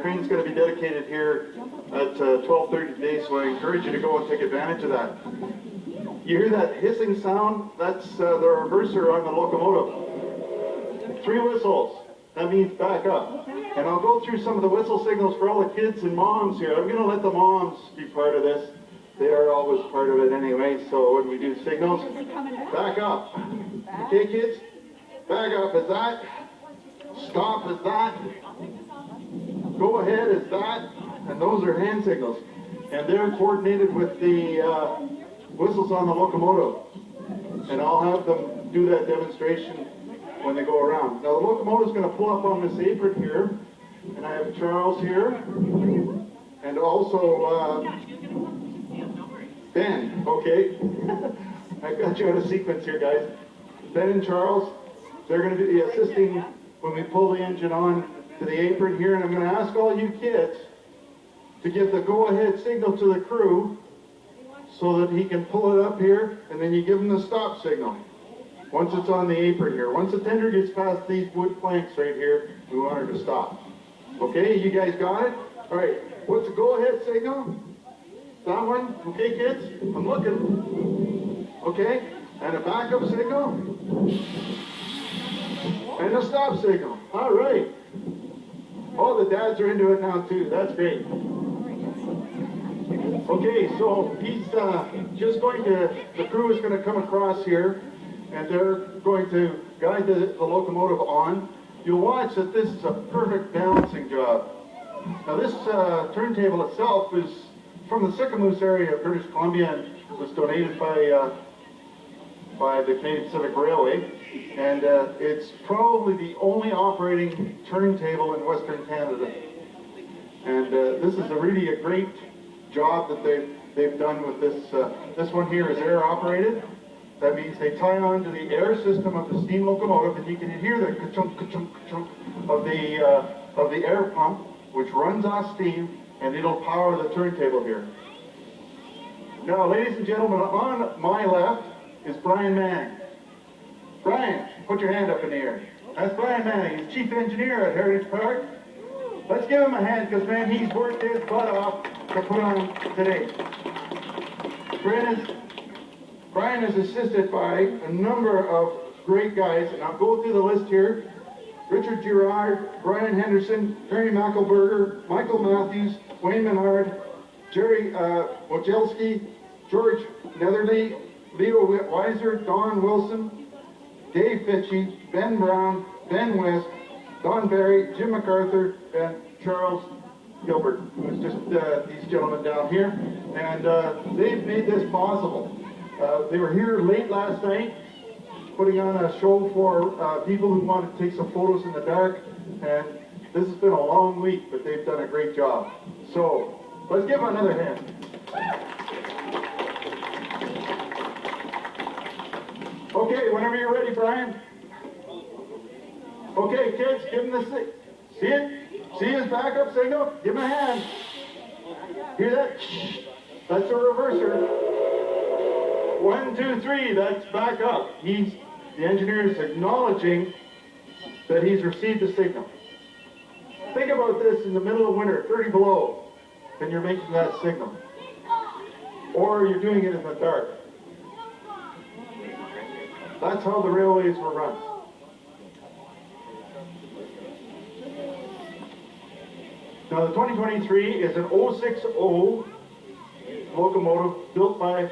crane's going to be dedicated here at 12:30 today, so I encourage you to go and take advantage of that. You hear that hissing sound? That's the reverser on the locomotive. 3 whistles. That means back up. And I'll go through some of the whistle signals for all the kids and moms here. I'm going to let the moms be part of this. They are always part of it anyway, so when we do signals, back up. Okay, kids? Back up is that. Stop is that. Go ahead is that. And those are hand signals. And they're coordinated with the whistles on the locomotive. And I'll have them do that demonstration when they go around. Now the locomotive's going to pull up on this apron here. And I have Charles here. And also Ben. Okay. I've got you out of sequence here, guys. Ben and Charles, they're going to be assisting when we pull the engine on to the apron here. And I'm going to ask all you kids to give the go-ahead signal to the crew so that he can pull it up here, and then you give him the stop signal once it's on the apron here. Once the tender gets past these wood planks right here, we want her to stop. Okay, you guys got it? All right, what's the go-ahead signal? That one? Okay, kids? I'm looking. Okay, and a backup signal? And a stop signal. All right. Oh, the dads are into it now too. That's great. Okay, so he's just going to, the crew is going to come across here, and they're going to guide the locomotive on. You'll watch that this is a perfect balancing job. Now this turntable itself is from the Sycamoose area of British Columbia and was donated by the Canadian Pacific Railway. And it's probably the only operating turntable in Western Canada. And this is really a great job that they've done with this. This one here is air operated. That means they tie on to the air system of the steam locomotive, and you can hear the ka-chunk, ka-chunk, ka-chunk of the air pump, which runs off steam, and it'll power the turntable here. Now, ladies and gentlemen, on my left is Brian Manning. Brian, put your hand up in the air. That's Brian Manning. He's chief engineer at Heritage Park. Let's give him a hand, because, man, he's worked his butt off to put on today. Brian is assisted by a number of great guys, and I'll go through the list here. Richard Girard, Brian Henderson, Terry Mackelberger, Michael Matthews, Wayne Menard, Jerry Wojelski, George Netherly, Leo Weiser, Don Wilson, Dave Fitchie, Ben Brown, Ben West, Don Barry, Jim MacArthur, and Charles Gilbert, who's just these gentlemen down here. And they've made this possible. They were here late last night, putting on a show for people who want to take some photos in the dark. And this has been a long week, but they've done a great job. So let's give them another hand. Okay, whenever you're ready, Brian. Okay, kids, give him the see it? See his backup signal? Give him a hand. Hear that? That's a reverser. 1, 2, 3, that's back up. The engineer is acknowledging that he's received the signal. Think about this in the middle of winter, 30 below, and you're making that signal. Or you're doing it in the dark. That's how the railways were run. Now the 2023 is an 060 locomotive built by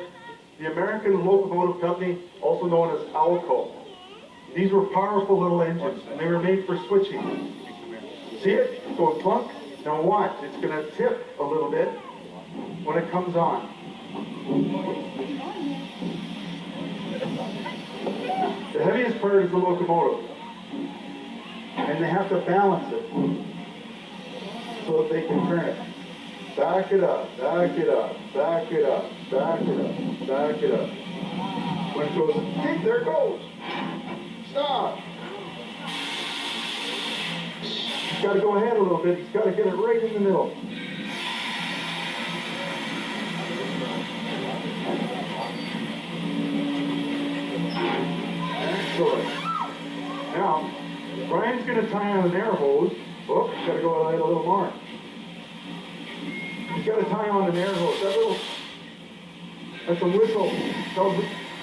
the American Locomotive Company, also known as ALCO. These were powerful little engines, and they were made for switching. See it? It's going plunk. Now watch, it's going to tip a little bit when it comes on. The heaviest part is the locomotive, and they have to balance it so that they can turn it. Back it up, back it up, back it up, back it up, back it up. When it goes, hey, there it goes. Stop. He's got to go ahead a little bit. He's got to get it right in the middle. Excellent. Now, Brian's going to tie on an air hose Oh, gotta go a little more. You gotta tie on an air hose. That's a whistle.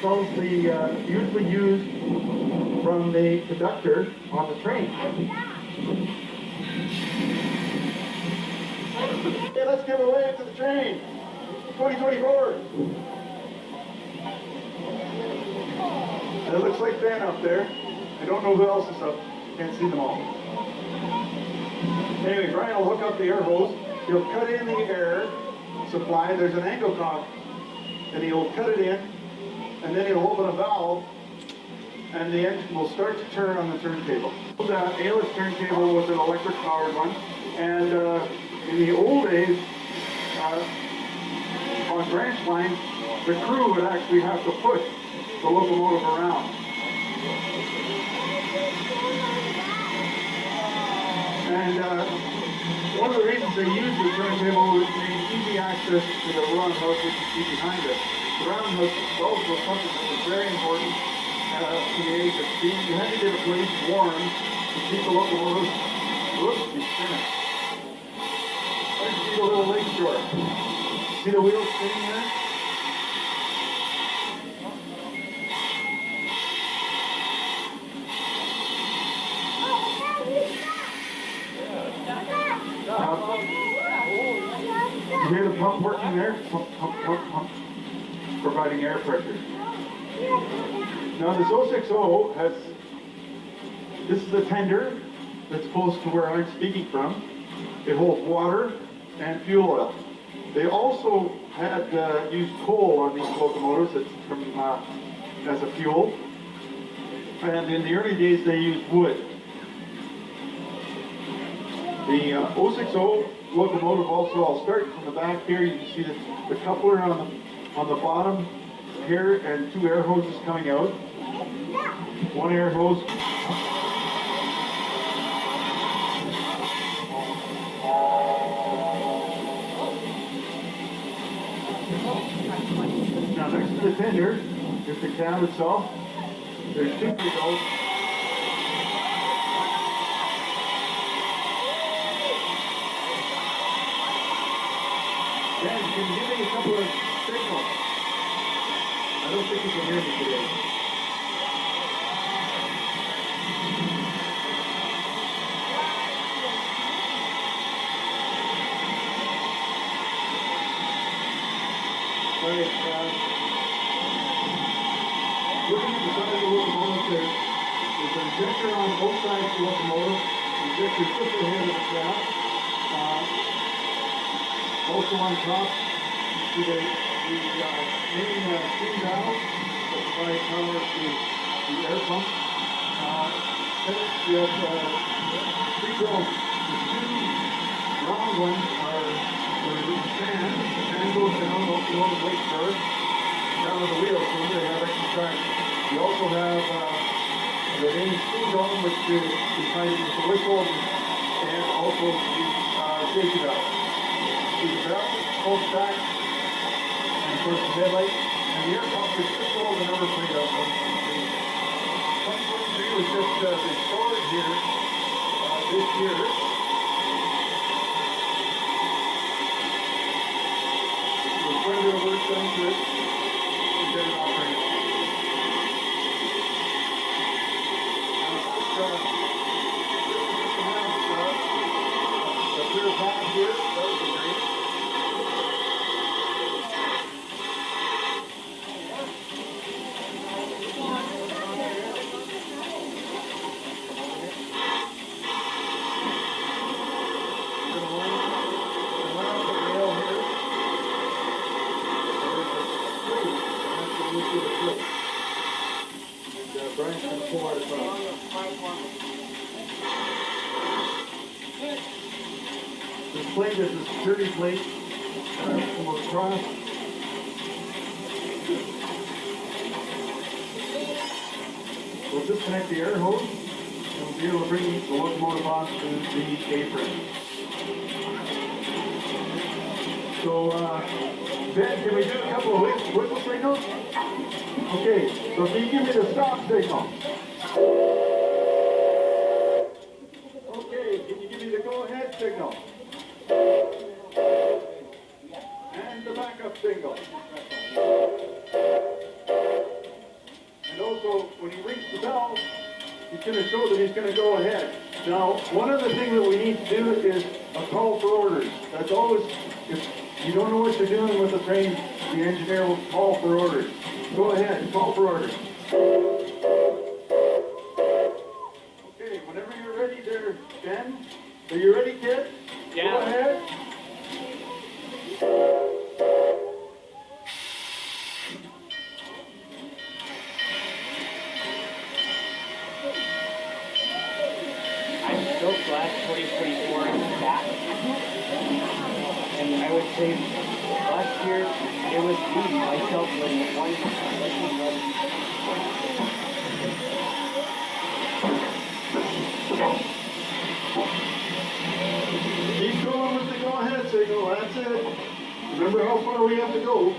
Tells the usually used from the conductor on the train. Okay, let's give a wave to the train. 2024. And it looks like Ben up there. I don't know who else is up. Can't see them all. Anyway, Brian will hook up the air hose. He'll cut in the air supply. There's an angle cock, and he'll cut it in, and then he'll open a valve, and the engine will start to turn on the turntable. The ALS turntable was an electric powered one, and in the old days, on branch lines, the crew would actually have to push the locomotive around. And one of the reasons they used the turntable was the easy access to the roundhouse, which you see behind it. The roundhouse also was something that was very important to the age of steam. You had to get a place warm to keep the locomotive spinning. Let's see the little lake shore. See the wheels spinning there? You hear the pump working there? Pump, pump, pump, pump. Providing air pressure. Now this 060 has, this is the tender that's close to where I'm speaking from. It holds water and fuel oil. They also had used coal on these locomotives as a fuel. And in the early days they used wood. The 060 locomotive also, I'll start from the back here. You can see the coupler on the bottom here and two air hoses coming out. One air hose. Now next to the tender is the cab itself. There's two pedals. Dan, can you give me a couple of signals? I don't think you can hear me today. Alright, looking at the side of the locomotive there's an injector on both sides of the locomotive. The injector is just ahead of the shaft. Also on top, you see the main steam valve that provides power to the air pump. Then you have three bills. The two long ones are for the fan. The fan goes down, also on the weight curve, down on the wheel, so they have extra traction. You also have the main steam dome, which is tied into the whistle, and also the safety valve. The valve pulls back, and of course the headlight, and the air pump is just below the number plate of 2023 was just restored here this year. There's quite a bit of work done to it to get it operating. The clear path here, that was great. Brian's going to pull out his this plate is a security plate. We'll cross. We'll disconnect the air hose and we'll be able to bring the locomotive onto the apron. So, Ben, can we do a couple of whistle signals? Okay, so can you give me the stop signal? Okay, can you give me the he's going to show that he's going to go ahead. Now, one other thing that we need to do is a call for orders. That's always, if you don't know what you're doing with the train, the engineer will call for orders. Go ahead, call for orders. Okay, whenever you're ready there, Ben. Are you ready, kid? Yeah. Go ahead. I'm so glad 2024 is back. And I would say last year it was me, myself, when one Keep going with the go ahead signal, that's it. Remember how far we have to go.